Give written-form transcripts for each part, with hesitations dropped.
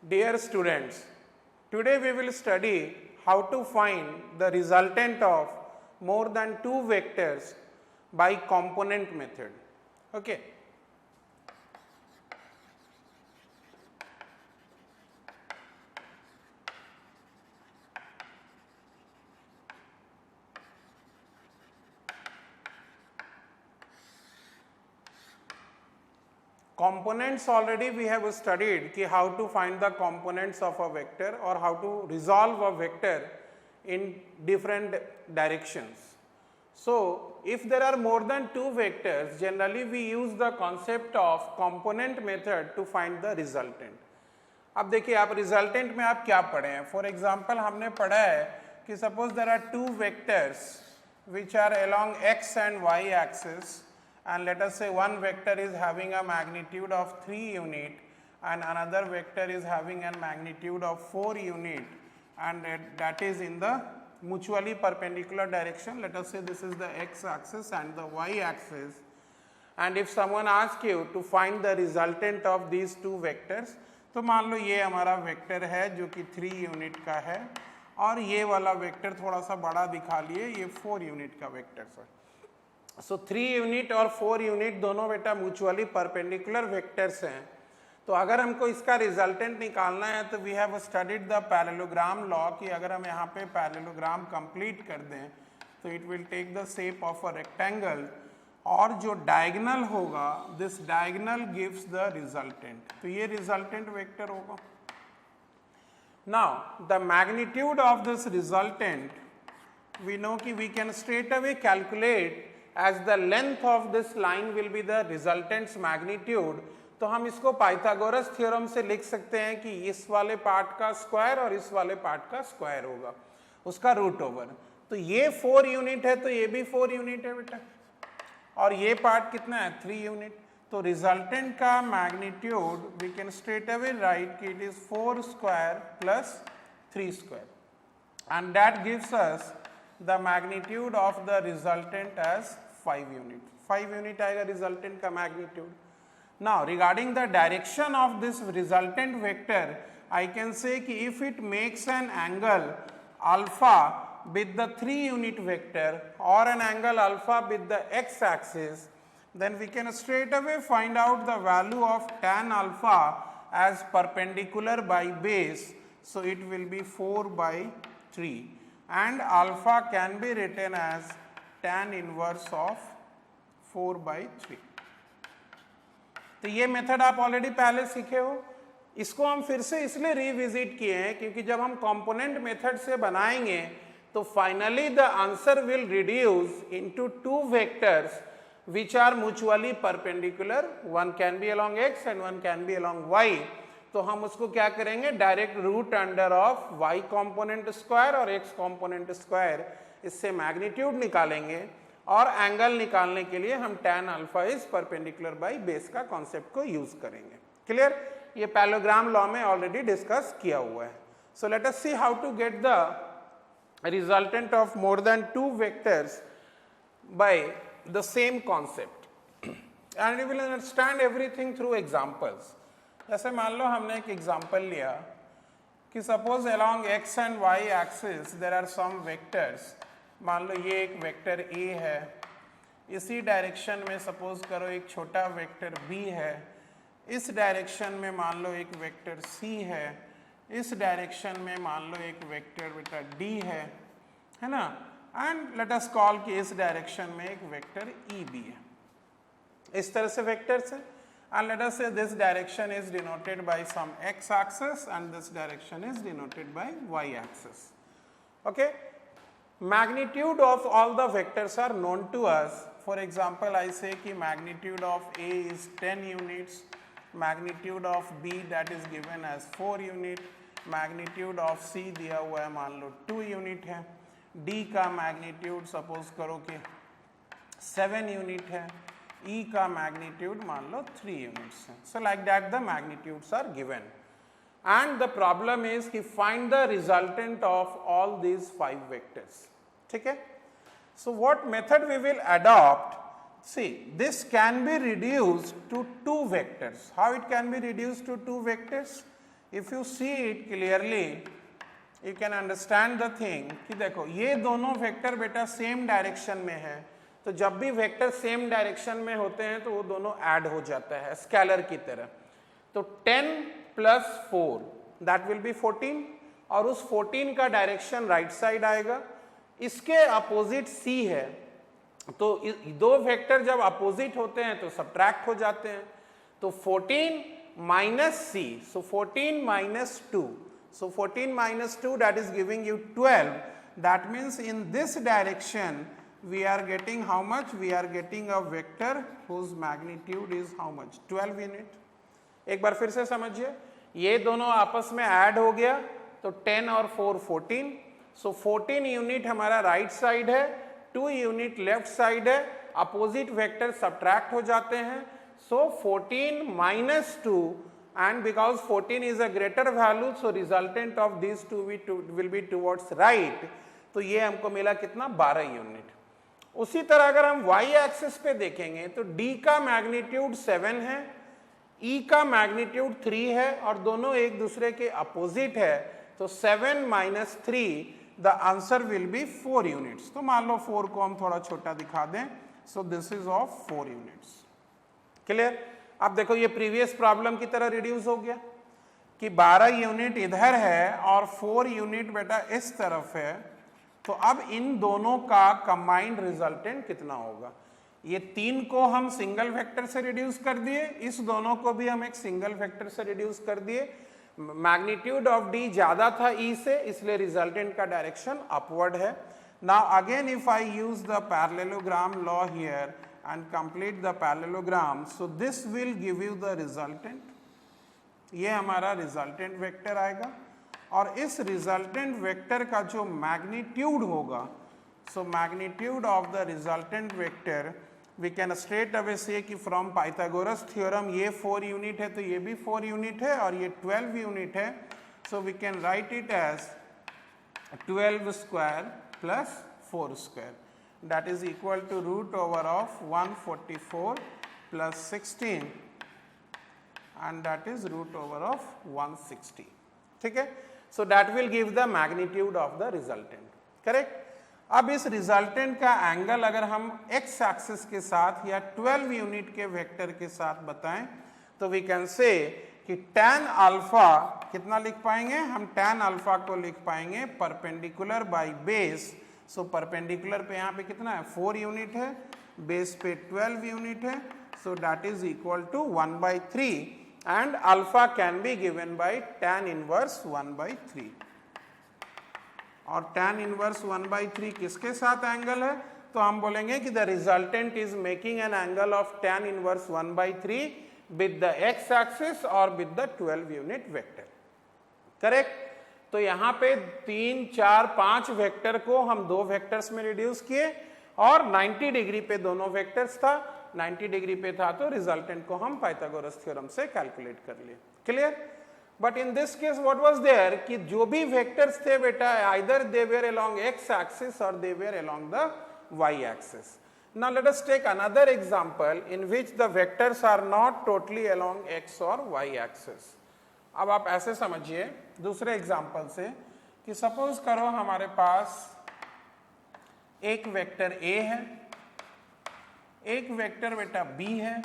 Dear students, today we will study how to find the resultant of more than two vectors by component method. Okay. Components already we have studied कि how to find the components of a vector or how to resolve a vector in different directions. So, if there are more than two vectors, generally we use the concept of component method to find the resultant. अब देखिए आप resultant में आप क्या पढ़े हैं. For example हमने पढ़ा है कि suppose there are two vectors which are along x and y axis, and let us say one vector is having a magnitude of 3 unit and another vector is having a magnitude of 4 unit, and that is in the mutually perpendicular direction. Let us say this is the x axis and the y axis, and if someone asks you to find the resultant of these two vectors, तो मान लो ये हमारा vector है जो कि 3 unit का है और ये वाला वेक्टर थोड़ा सा बड़ा दिखा लिए, ये 4 यूनिट का वेक्टर है. सो 3 यूनिट और 4 यूनिट दोनों बेटा म्यूचुअली परपेंडिकुलर वेक्टर्स हैं. तो अगर हमको इसका रिजल्टेंट निकालना है तो we have studied the parallelogram law कि अगर हम यहाँ पे पैरेललोग्राम कंप्लीट कर दें तो it will take the shape of a rectangle, और जो डायगोनल होगा this diagonal gives the resultant. तो ये रिजल्टेंट वेक्टर होगा. Now the magnitude of this resultant we know कि we can straight away calculate as the length of this line will be the resultant's magnitude. तो हम इसको Pythagoras theorem से लिख सकते हैं कि इस वाले पार्ट का स्क्वायर और इस वाले पार्ट का स्क्वायर होगा, उसका रूट ओवर. तो ये 4 यूनिट है तो ये भी 4 यूनिट है बेटा, और ये पार्ट कितना है 3 यूनिट. तो रिजल्टेंट का magnitude we can straight away write कि it is 4 square plus 3 square, and that gives us the magnitude of the resultant as 5 unit. 5 unit आएगा resultant का magnitude. Now regarding the direction of this resultant vector, I can say कि if it makes an angle alpha with the 3 unit vector or an angle alpha with the x axis, then we can straight away find out the value of tan alpha as perpendicular by base. So it will be 4 by 3. And alpha can be written as tan inverse of 4 by 3. तो ये method आप already पहले सीखे हो. इसको हम फिर से इसलिए रिविजिट किए हैं क्योंकि जब हम कंपोनेंट मेथड से बनाएंगे तो finally the answer will reduce into two vectors which are mutually perpendicular. One can be along x and one can be along y. तो हम उसको क्या करेंगे, direct root under of y component square और x component square, इससे magnitude निकालेंगे, और angle निकालने के लिए हम tan alpha is perpendicular by base का कॉन्सेप्ट को यूज करेंगे. क्लियर? ये पैरेललोग्राम लॉ में ऑलरेडी डिस्कस किया हुआ है. So let us see how to get the resultant of more than two vectors by the same concept, and you will understand everything through examples. जैसे मान लो हमने एक एग्जांपल लिया कि suppose along x and y axis there are some vectors. मान लो ये एक वेक्टर a है, इसी डायरेक्शन में सपोज करो एक छोटा वेक्टर b है, इस डायरेक्शन में मान लो एक वेक्टर c है, इस डायरेक्शन में मान लो एक वेक्टर बेटा d है ना, एंड लेट अस कॉल कि इस डायरेक्शन में एक वेक्टर e भी है. इस तरह से वेक्टर्स है. And let us say this direction is denoted by some x axis and this direction is denoted by y axis. Okay? Magnitude of all the vectors are known to us. For example, I say कि magnitude of A is 10 units, magnitude of B that is given as 4 unit, magnitude of C दिया हुआ है मान लो 2 unit है, D का magnitude suppose करो कि 7 unit है, E का मैग्नीट्यूड मान लो 3 यूनिट्स है. So like that the magnitudes are given, and the problem is कि find the resultant of all these 5 vectors. ठीक है? So what method we will adopt, see this can be reduced to 2 vectors. How it can be reduced to 2 vectors? If you see it clearly you can understand the thing कि देखो ये दोनों vector बेटा same direction में है, तो जब भी वेक्टर सेम डायरेक्शन में होते हैं तो वो दोनों ऐड हो जाता है स्केलर की तरह। तो 10 + 4 दैट विल बी 14 और उस 14 का डायरेक्शन राइट साइड आएगा। इसके अपोजिट C है, तो दो वेक्टर जब अपोजिट होते हैं तो सब्ट्रैक्ट हो जाते हैं। तो 14 - C, so 14 - 2, so 14 - 2 that is giving you 12. That means in this direction we are getting how much? We are getting a vector whose magnitude is how much? 12 unit. एक बार फिर से समझिए, ये दोनों आपस में ऐड हो गया तो 10 और 4 14, सो 14 यूनिट हमारा राइट साइड है, 2 यूनिट लेफ्ट साइड है, अपोजिट वेक्टर सब्ट्रैक्ट हो जाते हैं। सो 14 - 2 and because 14 is a greater value so resultant of these two will be towards right, तो ये हमको मिला कितना? 12 यूनिट। उसी तरह अगर हम y एक्सिस पे देखेंगे तो d का मैग्नीट्यूड 7 है, e का मैग्नीट्यूड 3 है और दोनों एक दूसरे के अपोजिट है, तो 7 - 3 the answer will be 4 units. तो मान लो 4 को हम थोड़ा छोटा दिखा दें, सो this is of 4 units. Clear? अब देखो ये प्रीवियस प्रॉब्लम की तरह रिड्यूस हो गया कि 12 यूनिट इधर है और 4 यूनिट बेटा इस तरफ है, तो अब इन दोनों का कंबाइंड रिजल्टेंट कितना होगा? ये 3 को हम सिंगल वेक्टर से रिड्यूस कर दिए, इस दोनों को भी हम एक सिंगल वेक्टर से रिड्यूस कर दिए। मैग्नीट्यूड ऑफ d ज्यादा था e से, इसलिए रिजल्टेंट का डायरेक्शन अपवर्ड है। Now again if I use the parallelogram law here and complete the parallelogram, so this will give you the resultant. ये हमारा रिजल्टेंट वेक्टर आएगा और इस रिजल्टेंट वेक्टर का जो मैग्नीट्यूड होगा, so magnitude of the resultant vector we can straight away say कि from Pythagoras theorem ये 4 यूनिट है तो ये भी 4 यूनिट है और ये 12 यूनिट है, so we can write it as 12 square plus 4 square, that is equal to root over of 144 plus 16 and that is root over of 160. ठीक है? So that will give the magnitude of the resultant. Correct? अब इस resultant का angle अगर हम x axis के साथ या 12 यूनिट के वेक्टर के साथ बताएं तो वी कैन से कि tan अल्फा कितना लिख पाएंगे हम? tan अल्फा को लिख पाएंगे perpendicular by base. So perpendicular पे यहाँ पे कितना है? 4 यूनिट है, बेस पे 12 यूनिट है, so that is equal to 1/3 and alpha can be given by tan inverse 1/3। और tan इनवर्स 1/3 किसके साथ एंगल है? तो हम बोलेंगे कि the resultant is making an angle of tan inverse 1/3 with the x axis और with the 12 unit vector. Correct? तो यहाँ पे 3 4 5 वेक्टर को हम 2 वेक्टर्स में रिड्यूस किए और 90 डिग्री पे दोनों वेक्टर्स था, 90 डिग्री पे था तो रिजल्टेंट को हम पाइथागोरस थ्योरम से कैलकुलेट कर लिए। Clear? But in this case what was there कि जो भी वेक्टर्स थे बेटा either they were along x axis और they were along the y axis. Now let us take another example in which the vectors are not totally along x और y axis. अब आप ऐसे समझिए दूसरे एग्जाम्पल से कि सपोज करो हमारे पास एक वेक्टर A है, एक वेक्टर बेटा B है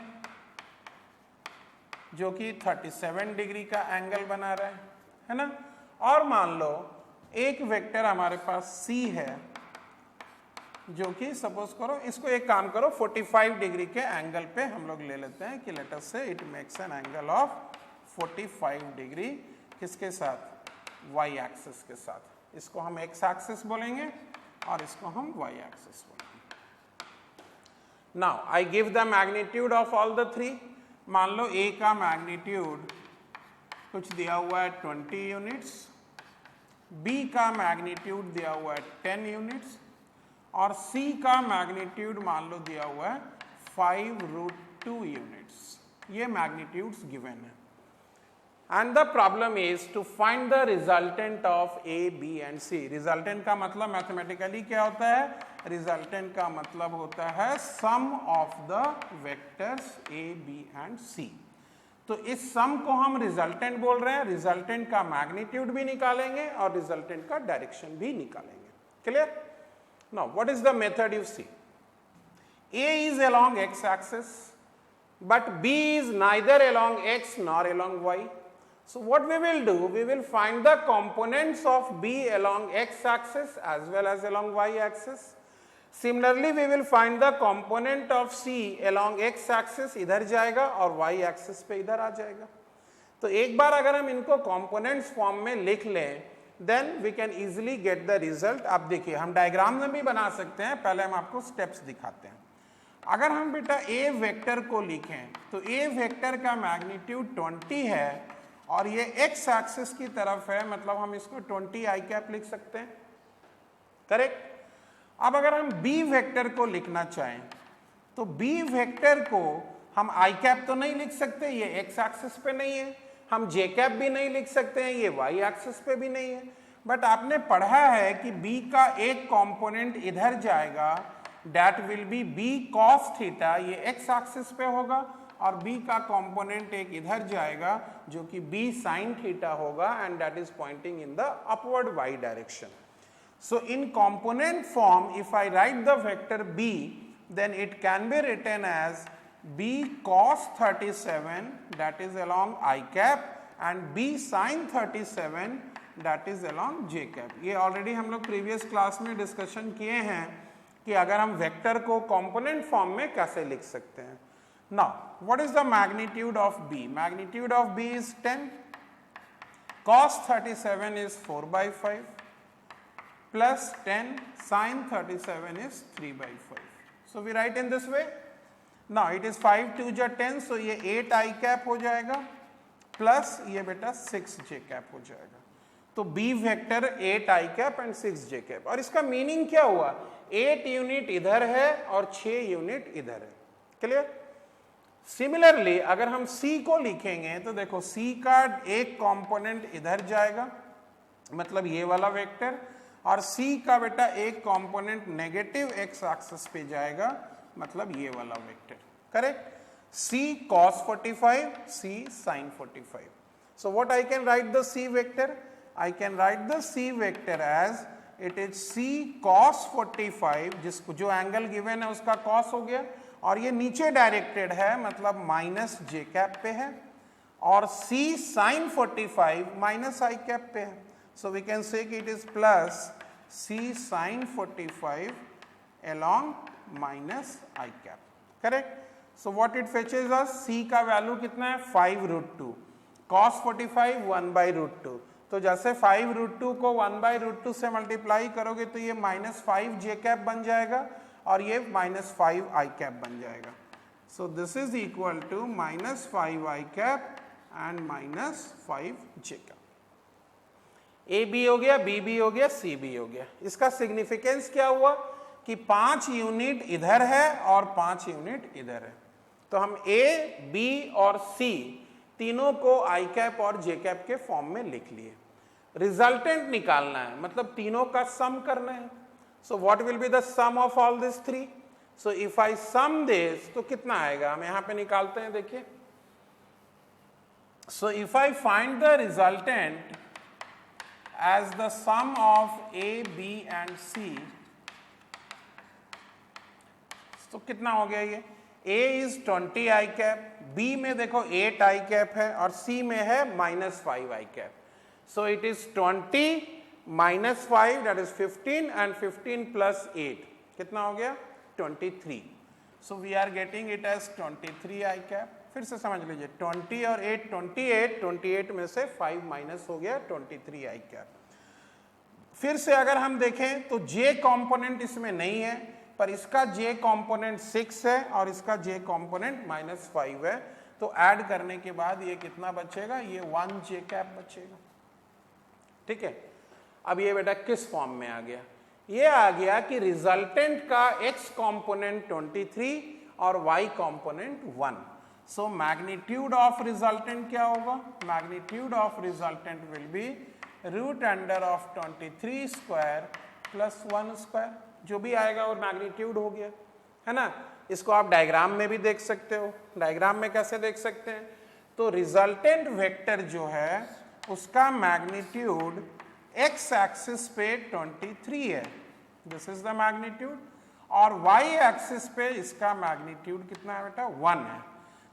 जो कि 37 डिग्री का एंगल बना रहा है ना, और मान लो एक वेक्टर हमारे पास C है जो कि सपोज करो इसको एक काम करो 45 डिग्री के एंगल पे हम लोग ले लेते हैं कि लेट अस से it makes an angle of 45 degree किसके साथ? y एक्सिस के साथ। इसको हम x एक्सिस बोलेंगे और इसको हम y एक्सिस बोलेंगे। Now I give the magnitude of all the 3। मान लो a का मैग्नीट्यूड कुछ दिया हुआ है 20 यूनिट्स, b का मैग्नीट्यूड दिया हुआ है 10 यूनिट्स और c का मैग्नीट्यूड मान लो दिया हुआ है 5√2 यूनिट्स। ये मैग्नीट्यूड्स गिवन है and the problem is to find the resultant of A, B and C। resultant का मतलब मैथमेटिकली क्या होता है? resultant का मतलब होता है sum of the vectors A, B and C। तो इस सम को हम रिजल्टेंट बोल रहे हैं, रिजल्टेंट का मैग्नीट्यूड भी निकालेंगे और रिजल्टेंट का डायरेक्शन भी निकालेंगे। Clear? Now what is the method you see? A is along x axis but B is neither along x nor along y. So what we will do, we will find the components of B along x axis as well as along y axis. Similarly we will find the component of C along x axis, इधर जाएगा और y axis पे इधर आ जाएगा। तो एक बार अगर हम इनको components फॉर्म में लिख लें then we can easily get the result। आप देखिए हम डायग्राम में भी बना सकते हैं, पहले हम आपको स्टेप्स दिखाते हैं। अगर हम बेटा ए वेक्टर को लिखें तो ए वेक्टर का मैग्नीट्यूड 20 है और ये एक्स एक्सिस की तरफ है, मतलब हम इसको 20 आई कैप लिख सकते हैं। करेक्ट? अब अगर हम बी वेक्टर को लिखना चाहें तो बी वेक्टर को हम आई कैप तो नहीं लिख सकते, ये एक्स एक्सिस पे नहीं है, हम जे कैप भी नहीं लिख सकते हैं, ये वाई एक्सिस पे भी नहीं है। बट आपने पढ़ा है कि बी का एक कंपोनेंट इधर जाएगा, that will be b cos theta, ये x एक्सिस पे होगा, और b का कंपोनेंट एक इधर जाएगा जो कि b sin थीटा होगा, and that is pointing in the upward y direction. So in component form, if I write the vector b, then it can be written as b cos 37 that is along I cap and b sin 37 that is along j cap. ये already हम लोग previous class में discussion किए हैं कि अगर हम vector को कंपोनेंट फॉर्म में कैसे लिख सकते हैं। Now what is the magnitude of B? Magnitude of B is 10, cos 37 is 4/5 plus 10 sin 37 is 3/5. So we write in this way. Now it is 5 2 जा 10, so ये 8 i कैप हो जाएगा प्लस ये बेटा 6 j कैप हो जाएगा। तो B vector 8 i cap and 6 j cap, और इसका मीनिंग क्या हुआ? 8 यूनिट इधर है और 6 यूनिट इधर है। क्लियर? सिमिलरली अगर हम सी को लिखेंगे तो देखो सी का एक कंपोनेंट इधर जाएगा, मतलब ये वाला वेक्टर, और सी का बेटा एक कंपोनेंट नेगेटिव एक्स एक्सिस पे जाएगा, मतलब ये वाला vector. Correct? C cos 45, C sin 45. So what I can write the C vector? I can write the C vector as it is C cos 45, जिसको जो एंगल गिवन है उसका cos हो गया, और ये नीचे डायरेक्टेड है मतलब माइनस जे कैप पे है, और C sin 45 minus I cap पे है। सो वी कैन से कि it is plus C sin 45 along minus I cap. Correct? So what it fetches us? C का वैल्यू कितना है? 5√2, cos 45 1/√2। तो जैसे 5√2 को 1/√2 से मल्टीप्लाई करोगे तो ये -5 जे कैप बन जाएगा और ये -5 आई कैप बन जाएगा। So this is equal to -5 i cap and -5 j cap. A B हो गया, बी बी हो गया, सी बी हो गया। इसका सिग्निफिकेंस क्या हुआ कि 5 यूनिट इधर है और 5 यूनिट इधर है। तो हम ए, बी और सी तीनों को आई कैप और जे कैप के फॉर्म में लिख लिए। रिजल्टेंट निकालना है, मतलब तीनों का सम करना है। So what will be the sum of all this 3? So if I sum this तो कितना आएगा? हम यहां पे निकालते हैं, देखिए। So if I find the resultant as the sum of A, B and C, तो कितना हो गया ये? A is 20 I cap, B में देखो 8 आई कैप है और C में है -5 i cap. So it is 20 minus 5 that is 15 and 15 plus 8 कितना हो गया? 23. So we are getting it as 23 I cap. फिर से समझ लीजिए 20 और 8 28 में से 5 माइनस हो गया 23 आई कैप। फिर से अगर हम देखें तो J कंपोनेंट इसमें नहीं है, पर इसका J कंपोनेंट 6 है और इसका J कंपोनेंट -5 है, तो ऐड करने के बाद ये कितना बचेगा? ये 1 J कैप बचेगा। ठीक है? अब ये बेटा किस फॉर्म में आ गया? ये आ गया कि रिजल्टेंट का X कंपोनेंट 23 और Y component 1। So magnitude of resultant क्या होगा? Magnitude of resultant will be √23² plus 1², जो भी आएगा और मैग्नीट्यूड हो गया, है ना। इसको आप डायग्राम में भी देख सकते हो। डायग्राम में कैसे देख सकते हैं? तो रिजल्टेंट वेक्टर जो है उसका मैग्नीट्यूड एक्स एक्सिस पे 23 है, दिस इज द मैग्नीट्यूड, और वाई एक्सिस पे इसका मैग्नीट्यूड कितना है बेटा 1 है।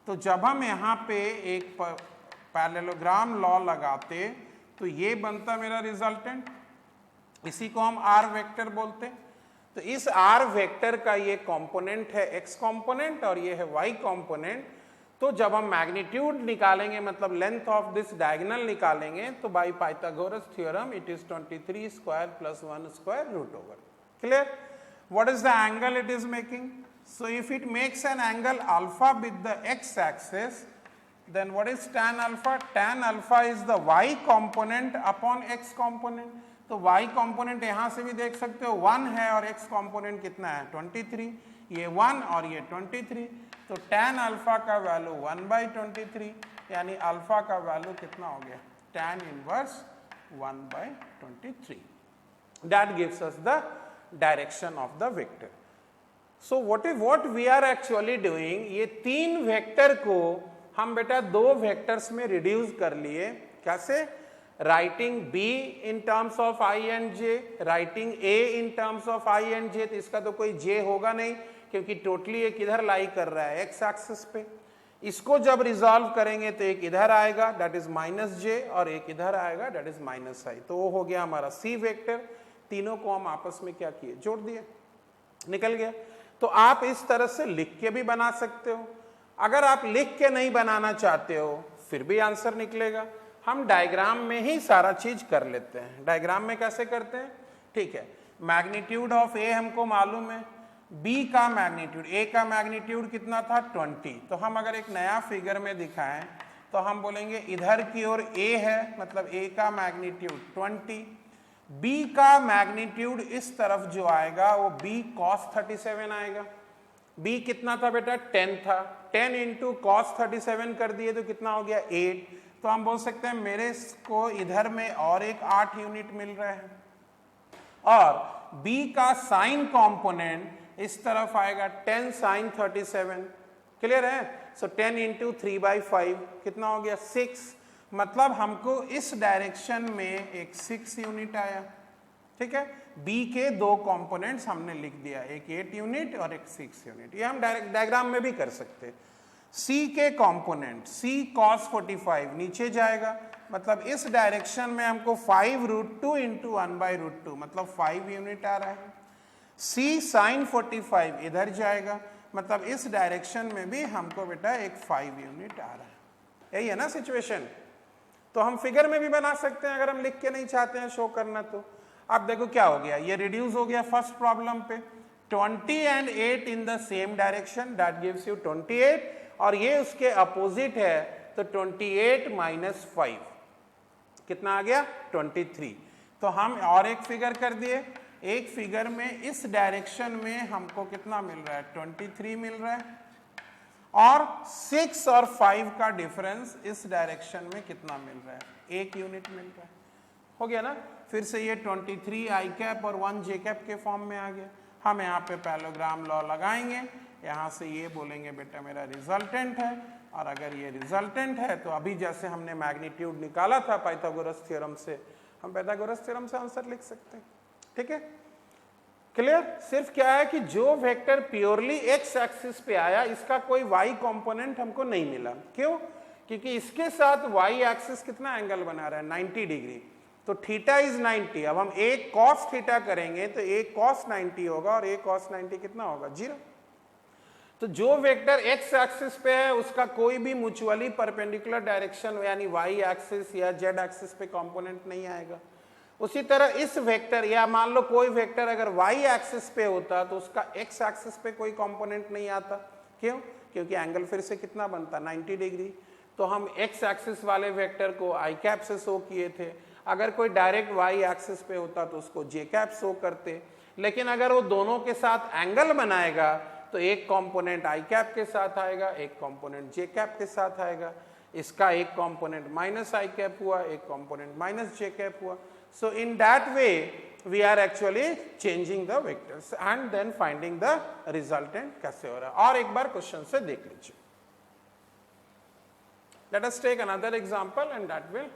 तो जब हम यहाँ पे एक पैरेललोग्राम लॉ लगाते तो ये बनता मेरा रिजल्टेंट, इसी को हम आर वेक्टर बोलते। तो इस आर वेक्टर का ये कंपोनेंट है एक्स कंपोनेंट और ये है वाई कंपोनेंट। तो जब हम मैग्नीट्यूड निकालेंगे मतलब लेंथ ऑफ दिस डायगोनल निकालेंगे तो by Pythagoras theorem it is 23 square plus 1 square root over. Clear? What is the angle it is making? So if it makes an angle alpha with the x axis, then what is tan alpha? Tan alpha is the y component upon x component. तो y component यहाँ से भी देख सकते हो 1 है और x component कितना है 23, ये 1 और ये 23, तो tan alpha का वैल्यू 1/23 यानी अल्फा का वैल्यू कितना हो गया tan inverse 1/23. That gives us the direction of the vector. So what we are actually doing, ये तीन वेक्टर को हम बेटा दो वेक्टर्स में रिड्यूस कर लिए। कैसे? Writing b in terms of i and j, writing a in terms of i and j। तो इसका तो कोई j होगा नहीं क्योंकि टोटली एक इधर लाई कर रहा है x एक्सिस पे। इसको जब रिजॉल्व करेंगे तो एक इधर आएगा दैट इज -j और एक इधर आएगा दैट इज -i। तो वो हो गया हमारा c वेक्टर। तीनों को हम आपस में क्या किए जोड़ दिए, निकल गया। तो आप इस तरह से लिख के भी बना सकते हो, अगर आप लिख के नहीं बनाना चाहते हो फिर भी आंसर निकलेगा। हम डायग्राम में ही सारा चीज कर लेते हैं। डायग्राम में कैसे करते हैं? ठीक है, मैग्नीट्यूड ऑफ ए हमको मालूम है, बी का मैग्नीट्यूड, ए का मैग्नीट्यूड कितना था 20। तो हम अगर एक नया फिगर में दिखाएं तो हम बोलेंगे इधर की ओर ए है मतलब ए का मैग्नीट्यूड 20, b का मैग्नीट्यूड इस तरफ जो आएगा वो b cos 37 आएगा। b कितना था बेटा 10 था, 10 इंटू cos 37 कर दिए तो कितना हो गया 8। तो हम बोल सकते हैं मेरे को इधर में और एक 8 यूनिट मिल रहा है। और b का साइन कंपोनेंट इस तरफ आएगा 10 sin 37। क्लियर है? सो 10 इंटू 3/5 कितना हो गया 6, मतलब हमको इस डायरेक्शन में एक 6 यूनिट आया। ठीक है, b के दो कंपोनेंट्स हमने लिख दिया, एक 8 यूनिट और एक 6 यूनिट। ये हम डायरेक्ट डायग्राम में भी कर सकते हैं। c के कंपोनेंट c cos 45 नीचे जाएगा मतलब इस डायरेक्शन में हमको 5√2 इंटू 1/√2 मतलब 5 यूनिट आ रहा है। c sin 45 इधर जाएगा मतलब इस डायरेक्शन में भी हमको बेटा एक 5 यूनिट आ रहा है। यही है ना सिचुएशन। तो हम फिगर में भी बना सकते हैं अगर हम लिख के नहीं चाहते हैं शो करना। तो अब देखो क्या हो गया, ये रिड्यूस हो गया फर्स्ट प्रॉब्लम पे 20 and 8 in the same direction that gives you 28, और ये उसके अपोजिट है तो 28 - 5 कितना आ गया 23। तो हम और एक फिगर कर दिए, एक फिगर में इस डायरेक्शन में हमको कितना मिल रहा है 23 मिल रहा है, और 6 और 5 का डिफरेंस इस डायरेक्शन में कितना मिल रहा है 1 यूनिट मिल रहा है। हो गया ना? फिर से ये 23 i कैप और 1 j कैप के फॉर्म में आ गया। हम यहाँ पे पैरेललोग्राम लॉ लगाएंगे, यहाँ से ये बोलेंगे बेटा मेरा रिजल्टेंट है, और अगर ये रिजल्टेंट है तो अभी जैसे हमने मैग्नीट्यूड निकाला था पाइथागोरस थ्योरम से, हम पाइथागोरस थ्योरम से आंसर लिख सकते हैं। ठीक है, क्लियर? सिर्फ क्या है कि जो वेक्टर प्योरली एक्स एक्सिस पे आया इसका कोई वाई कंपोनेंट हमको नहीं मिला। क्यों? क्योंकि इसके साथ वाई एक्सिस कितना एंगल बना रहा है 90 डिग्री, तो थीटा इज 90। अब हम एक cos थीटा करेंगे तो एक cos 90 होगा और एक cos 90 कितना होगा 0। तो जो वेक्टर एक्स एक्सिस पे है उसका कोई भी म्यूचुअली परपेंडिकुलर डायरेक्शन यानी वाई एक्सिस या जेड एक्सिस पे कंपोनेंट नहीं आएगा। उसी तरह इस वेक्टर, या मान लो कोई वेक्टर अगर वाई एक्सिस पे होता तो उसका एक्स एक्सिस पे कोई कंपोनेंट नहीं आता। क्यों? क्योंकि एंगल फिर से कितना बनता 90 डिग्री। तो हम एक्स एक्सिस वाले वेक्टर को आई कैप से शो किए थे, अगर कोई डायरेक्ट वाई एक्सिस पे होता तो उसको जे कैप शो करते। लेकिन अगर वो दोनों के साथ एंगल बनाएगा तो एक कंपोनेंट आई कैप के साथ आएगा, एक कंपोनेंट जे कैप के साथ आएगा। इसका एक कंपोनेंट माइनस आई कैप हुआ, एक कंपोनेंट माइनस जे कैप हुआ। So in that way we are actually changing the vectors and then finding the resultant कैसे हो रहा है। और एक बार क्वेश्चन से देख लीजिए। Let us take another example and that will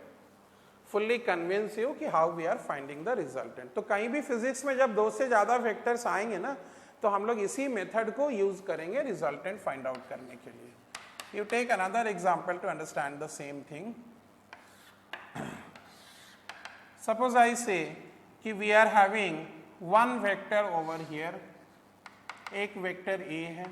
fully convince you कि how we are finding the resultant. तो कहीं भी फिजिक्स में जब 2 से ज़्यादा वेक्टर्स आएंगे ना, तो हम लोग इसी मेथड को यूज करेंगे रिजल्टेंट फाइंड आउट करने के लिए. You take another example to understand the same thing. Suppose I say कि we are having one vector over here, एक वेक्टर A है,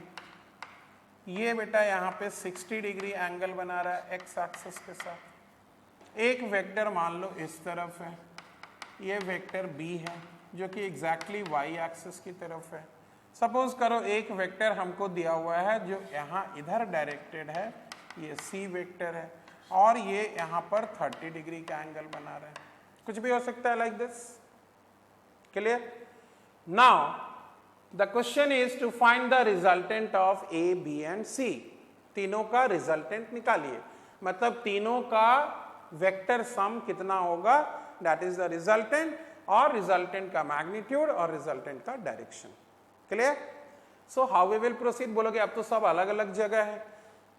ये बेटा यहाँ पे 60 डिग्री एंगल बना रहा है x एक्सिस के साथ. एक वेक्टर मान लो इस तरफ है, ये वेक्टर B है जो कि एग्जैक्टली y एक्सिस की तरफ है. सपोज करो एक वेक्टर हमको दिया हुआ है जो यहाँ इधर डायरेक्टेड है, ये C वेक्टर है और ये यहाँ पर 30 डिग्री का एंगल बना रहा है. कुछ भी हो सकता है like this. Clear? Now the question is to find the resultant of A, B and C. तीनों का रिजल्टेंट निकालिए, मतलब तीनों का वेक्टर सम कितना होगा, दैट इज द रिजल्टेंट, और रिजल्टेंट का मैग्नीट्यूड और रिजल्टेंट का direction. Clear? So how we will proceed. बोलोगे अब तो सब अलग अलग जगह है.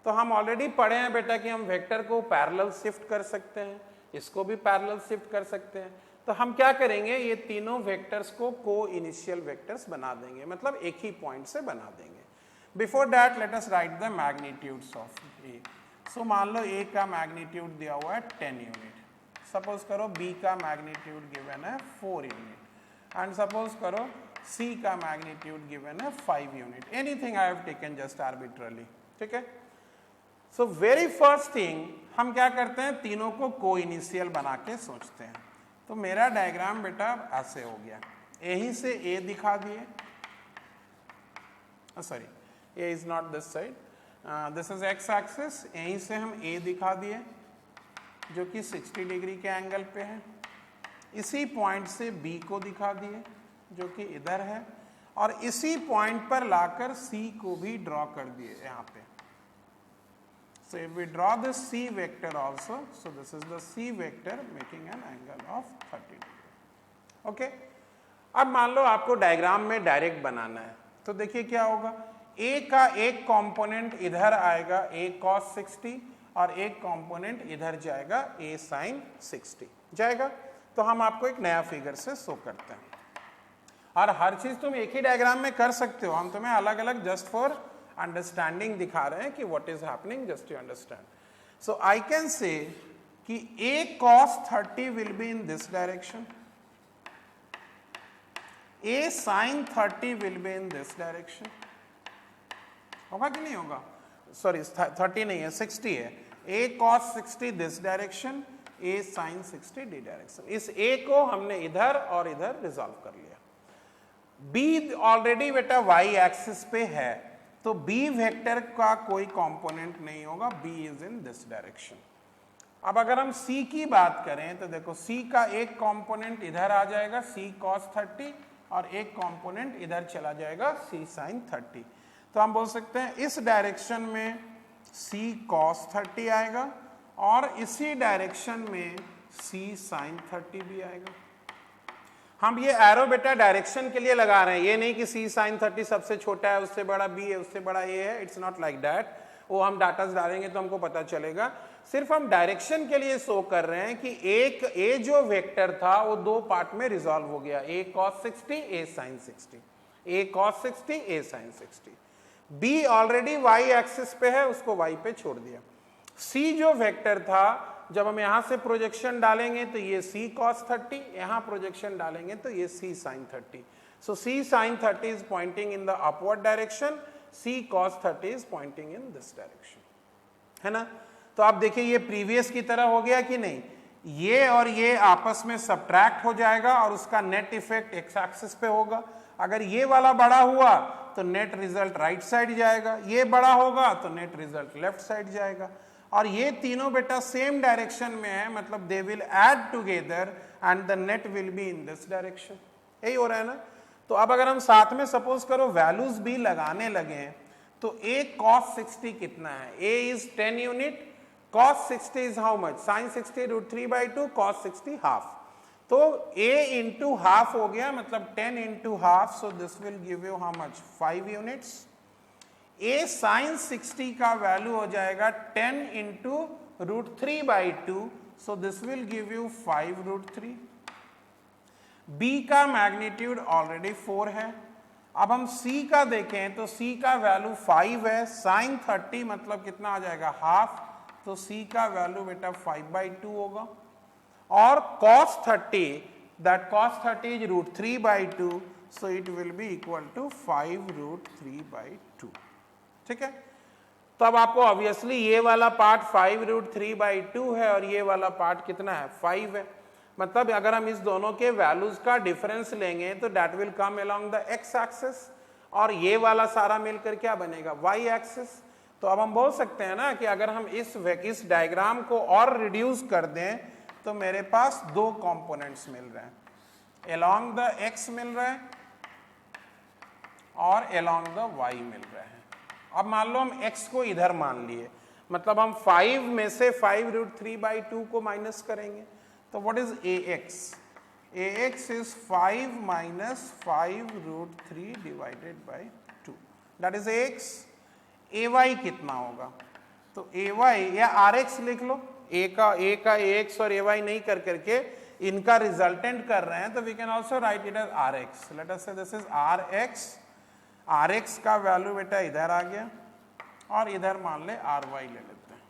तो हम ऑलरेडी पढ़े हैं बेटा कि हम वेक्टर को पैरेलल शिफ्ट कर सकते हैं, इसको भी पैरेलल शिफ्ट कर सकते हैं. तो हम क्या करेंगे, ये तीनों वेक्टर्स को को इनिशियल वेक्टर्स बना देंगे, मतलब एक ही पॉइंट से बना देंगे. Before that let us write the magnitudes of A. So मान लो ए का मैग्नीट्यूड दिया हुआ है 10 यूनिट. सपोज करो बी का मैग्नीट्यूड गिवन है 4 यूनिट एंड सपोज करो सी का मैग्नीट्यूड गिवन है 5 unit. Anything I have taken just arbitrarily. ठीक है? सो वेरी फर्स्ट थिंग हम क्या करते हैं, तीनों को को इनिशियल बना के सोचते हैं. तो मेरा डायग्राम बेटा ऐसे हो गया. यहीं से ए दिखा दिए, sorry A is not this side, this is x axis. यहीं से हम ए दिखा दिए जो कि 60 डिग्री के एंगल पे है. इसी पॉइंट से बी को दिखा दिए जो कि इधर है, और इसी पॉइंट पर लाकर सी को भी ड्रॉ कर दिए यहाँ पे. So if we draw this C vector also, so this is the C vector making an angle of 30 degree. Okay? अब मान लो आपको डायग्राम में डायरेक्ट बनाना है, तो देखिए क्या होगा. A का एक कंपोनेंट इधर आएगा A cos 60 और एक कंपोनेंट इधर जाएगा A sin 60 जाएगा. तो हम आपको एक नया फिगर से शो करते हैं, और हर चीज तुम एक ही डायग्राम में कर सकते हो. हम तुम्हें अलग अलग जस्ट फॉर अंडरस्टैंडिंग दिखा रहे हैं कि what is happening, just to understand. So I can say कि A cos 30 will be in this direction, A sin 30 will be in this direction. होगा कि नहीं होगा? सॉरी 30 नहीं है, 60 है. A cos 60 this direction, A sin 60 D direction. इस A को हमने इधर और इधर रिजॉल्व कर लिया. B ऑलरेडी बेटा y एक्सिस पे है, तो B वेक्टर का कोई कंपोनेंट नहीं होगा, B is in this direction. अब अगर हम C की बात करें तो देखो C का एक कंपोनेंट इधर आ जाएगा C cos 30 और एक कंपोनेंट इधर चला जाएगा C sin 30. तो हम बोल सकते हैं इस डायरेक्शन में C cos 30 आएगा और इसी डायरेक्शन में C sin 30 भी आएगा. हम ये एरो बेटा डायरेक्शन के लिए लगा रहे हैं, ये नहीं कि C sin 30 सबसे छोटा है, उससे बड़ा B है, उससे बड़ा A है. It's not like that. वो हम डाटास डालेंगे तो हमको पता चलेगा. सिर्फ हम डायरेक्शन के लिए शो कर रहे हैं कि एक A जो वेक्टर था वो दो पार्ट में रिजॉल्व हो गया, A cos 60 A sin 60, A cos 60 A sin 60. B already y axis पे है, उसको y पे छोड़ दिया. C जो वेक्टर था, जब हम यहां से प्रोजेक्शन डालेंगे तो ये C cos 30, यहां प्रोजेक्शन डालेंगे तो ये C sin 30. So C sin 30 is pointing in the upward direction, C cos 30 is pointing in this direction. है ना? तो आप देखिए ये प्रीवियस की तरह हो गया कि नहीं. ये और ये आपस में सब्ट्रैक्ट हो जाएगा और उसका नेट इफेक्ट एक्स एक्सिस पे होगा. अगर ये वाला बड़ा हुआ तो नेट रिजल्ट राइट साइड जाएगा, ये बड़ा होगा तो नेट रिजल्ट लेफ्ट साइड जाएगा. और ये तीनों बेटा सेम डायरेक्शन में है, मतलब they will add together and the net will be in this direction. यही हो रहा है ना? तो अब अगर हम साथ में सपोज करो वैल्यूज भी लगाने लगे तो A cos 60 कितना है? A is 10 unit, cos 60 is how much? sin 60 √3/2, cos 60 half. तो A इंटू हाफ हो गया, मतलब 10 into half. So this will give you how much? 5 units. a sin 60 का वैल्यू हो जाएगा 10 into √3/2, so this will give you 5√3। b का magnitude already 4 है। अब हम c का देखें तो c का वैल्यू 5 है, sin 30 मतलब कितना आ जाएगा हाफ, तो c का वैल्यू बेटा 5/2 होगा। और cos 30, that cos 30 is √3/2, so it will be equal to 5√3/2। ठीक है, तो अब आपको ऑब्वियसली ये वाला पार्ट 5√3/2 है और ये वाला पार्ट कितना है 5 है। मतलब अगर हम इस दोनों के वैल्यूज का डिफरेंस लेंगे तो that will come along the x axis, और ये वाला सारा मिलकर क्या बनेगा y एक्सिस। तो अब हम बोल सकते हैं ना कि अगर हम इस डायग्राम को और रिड्यूस कर दें तो मेरे पास दो कंपोनेंट्स मिल रहे हैं, अलोंग द x मिल रहा है और अलोंग द y मिल रहे हैं। अब मान लो हम x को इधर मान लिए, मतलब हम 5 में से 5√3/2 को माइनस करेंगे, तो what is ax? ax is 5 minus 5√3/2, that is ax। ay कितना होगा? तो ay या rx लिख लो, a का ax और ay नहीं कर करके इनका रिजल्टेंट कर रहे हैं, तो we can also write it as rx। Let us say this is rx का वैल्यू बेटा इधर आ गया और इधर मान ले ry ले लेते हैं,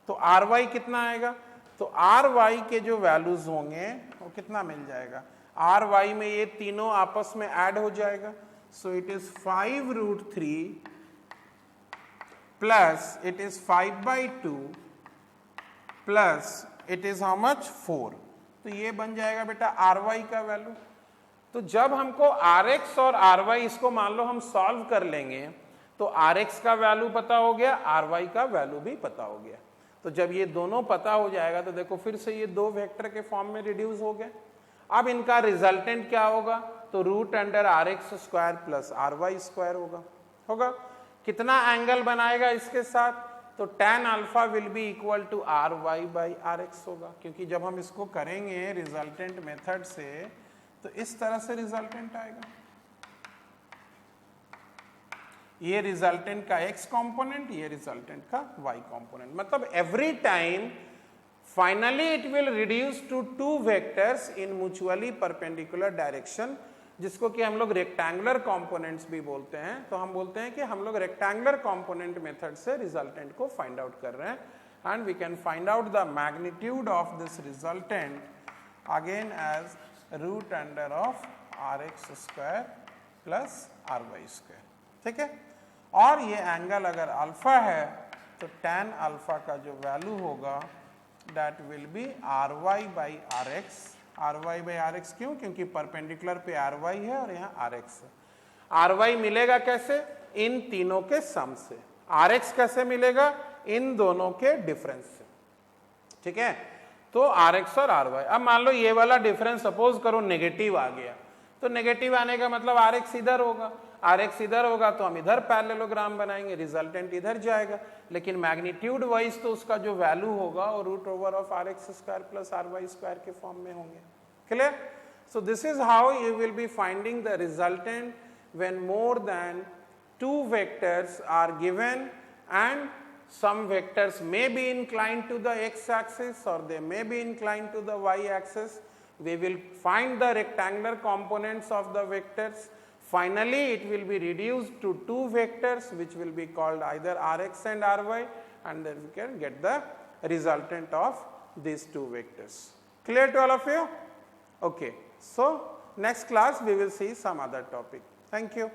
तो ry कितना आएगा? तो ry के जो वैल्यूज होंगे वो कितना मिल जाएगा? ry में ये तीनों आपस में ऐड हो जाएगा, so it is 5√3 plus it is 5/2 plus it is how much 4, तो ये बन जाएगा बेटा ry का वैल्यू। तो जब हमको rx और ry इसको मान लो हम सॉल्व कर लेंगे तो rx का वैल्यू पता हो गया, ry का वैल्यू भी पता हो गया। तो जब ये दोनों पता हो जाएगा तो देखो फिर से ये दो वेक्टर के फॉर्म में रिड्यूस हो गए। अब इनका रिजल्टेंट क्या होगा? तो √rx² प्लस ry² होगा। कितना एंगल बनाएगा इसके साथ? तो tan alpha will be equal to ry/rx होगा, क्योंकि जब हम इसको करेंगे रिजल्टेंट मेथड से तो इस तरह से रिजल्टेंट आएगा। ये रिजल्टेंट का x कंपोनेंट, ये रिजल्टेंट का y कंपोनेंट। मतलब every time finally it will reduce to two vectors in mutually perpendicular direction, जिसको कि हम लोग रेक्टेंगुलर कंपोनेंट्स भी बोलते हैं। तो हम बोलते हैं कि हम लोग रेक्टेंगुलर कंपोनेंट मेथड से रिजल्टेंट को फाइंड आउट कर रहे हैं, and we can find out the magnitude of this resultant again as √rx² plus ry²। ठीक है, और ये एंगल अगर अल्फा है तो tan अल्फा का जो वैल्यू होगा that will be ry/rx। ry/rx क्यों? क्योंकि परपेंडिकुलर पे ry है और यहाँ rx है। ry मिलेगा कैसे? इन तीनों के सम से। rx कैसे मिलेगा? इन दोनों के डिफरेंस से। ठीक है, तो rx और ry। अब मान लो ये वाला डिफरेंस सपोज करो नेगेटिव आ गया, तो नेगेटिव आने का मतलब rx इधर होगा, rx इधर होगा तो हम इधर पैरेललोग्राम बनाएंगे, रिजल्टेंट इधर जाएगा, लेकिन मैग्नीट्यूड वाइज तो उसका जो वैल्यू होगा वो √rx² प्लस ry² के फॉर्म में होंगे। Clear? So this is how you will be finding the resultant when more than two vectors are given and some vectors may be inclined to the x-axis or they may be inclined to the y-axis. We will find the rectangular components of the vectors. Finally, it will be reduced to two vectors which will be called either rx and ry, and then we can get the resultant of these two vectors. Clear to all of you? Okay. So, next class we will see some other topic. Thank you.